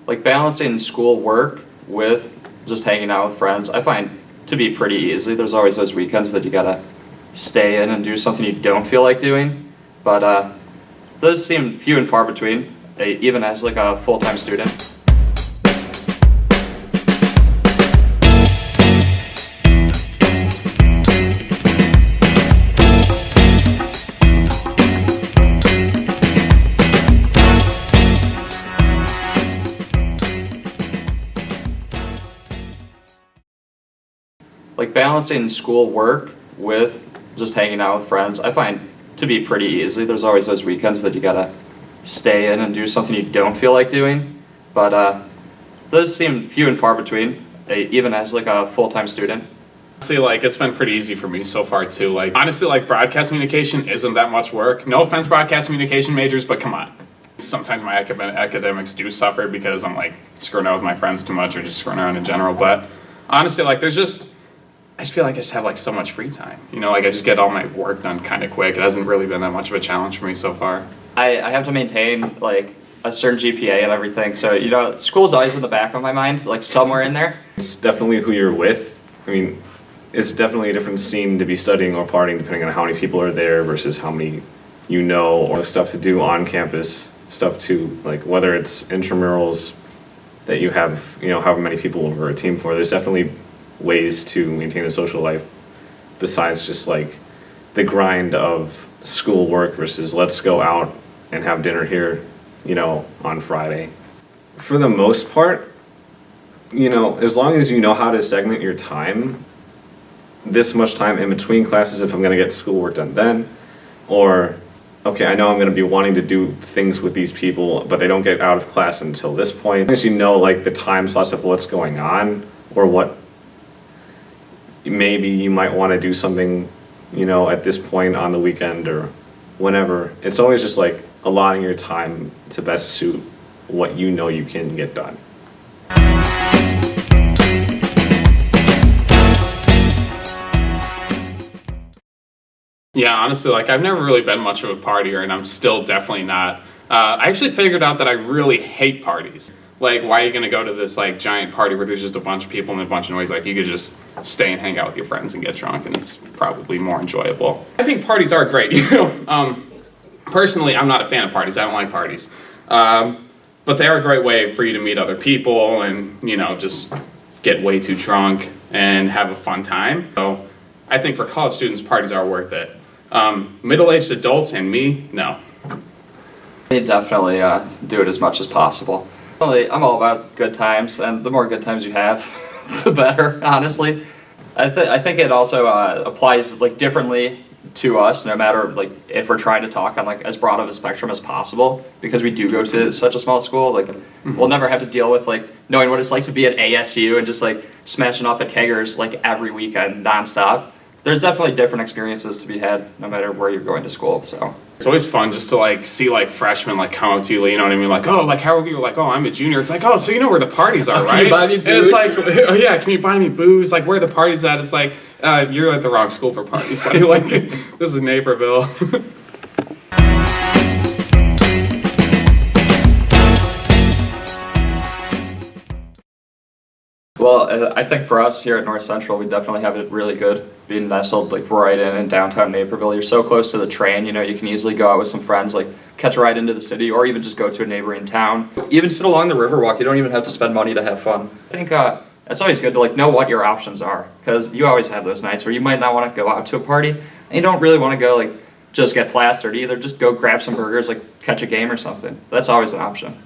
Like balancing school work with just hanging out with friends, I find to be pretty easy. There's always those weekends that you gotta stay in and do something you don't feel like doing, but those seem few and far between, even as like a full-time student. Like balancing school work with just hanging out with friends, I find to be pretty easy. There's always those weekends that you gotta stay in and do something you don't feel like doing, but those seem few and far between, even as like a full-time student. Honestly, like it's been pretty easy for me so far too. Like honestly, like broadcast communication isn't that much work. No offense, broadcast communication majors, but come on. Sometimes my academics do suffer because I'm like screwing around with my friends too much or just screwing around in general. But honestly, like I just feel like I just have like so much free time. You know, like I just get all my work done kind of quick. It hasn't really been that much of a challenge for me so far. I have to maintain like a certain GPA and everything, so you know, school's always in the back of my mind, like somewhere in there. It's definitely who you're with. I mean, it's definitely a different scene to be studying or partying depending on how many people are there versus how many you know, or stuff to do on campus, stuff to like whether it's intramurals that you have, you know, however many people over a team for. There's definitely ways to maintain a social life besides just like the grind of school work versus let's go out and have dinner here, you know, on Friday. For the most part, you know, as long as you know how to segment your time, this much time in between classes if I'm going to get schoolwork done then, or okay, I know I'm going to be wanting to do things with these people, but they don't get out of class until this point. As you know, like the time slots of what's going on or what maybe you might want to do something, you know, at this point on the weekend or whenever. It's always just like allotting your time to best suit what you know you can get done. Yeah, honestly, like I've never really been much of a partier and I'm still definitely not. I actually figured out that I really hate parties. Like, why are you gonna go to this like giant party where there's just a bunch of people and a bunch of noise? Like, you could just stay and hang out with your friends and get drunk, and it's probably more enjoyable. I think parties are great. You know, personally, I'm not a fan of parties. I don't like parties, but they are a great way for you to meet other people and you know just get way too drunk and have a fun time. So, I think for college students, parties are worth it. Middle-aged adults and me, no. They definitely do it as much as possible. I'm all about good times, and the more good times you have, the better, honestly. I think it also applies like differently to us, no matter like if we're trying to talk on like as broad of a spectrum as possible, because we do go to such a small school. Like we'll never have to deal with like knowing what it's like to be at ASU and just like smashing up at keggers like every weekend nonstop. There's definitely different experiences to be had no matter where you're going to school. So it's always fun just to like see like freshmen like come up to you, you know what I mean? Like, oh, like how old are you? Like, oh, I'm a junior. It's like, oh, so you know where the parties are, right? Can you buy me booze? And it's like, oh yeah, can you buy me booze? Like, where are the parties at? It's like, you're at the wrong school for parties, buddy. Like, this is Naperville. Well, I think for us here at North Central, we definitely have it really good, being nestled like right in downtown Naperville. You're so close to the train, you know, you can easily go out with some friends, like catch a ride into the city, or even just go to a neighboring town. Even sit along the Riverwalk, you don't even have to spend money to have fun. I think it's always good to like know what your options are, because you always have those nights where you might not want to go out to a party, and you don't really want to go like just get plastered either. Just go grab some burgers, like catch a game or something. That's always an option.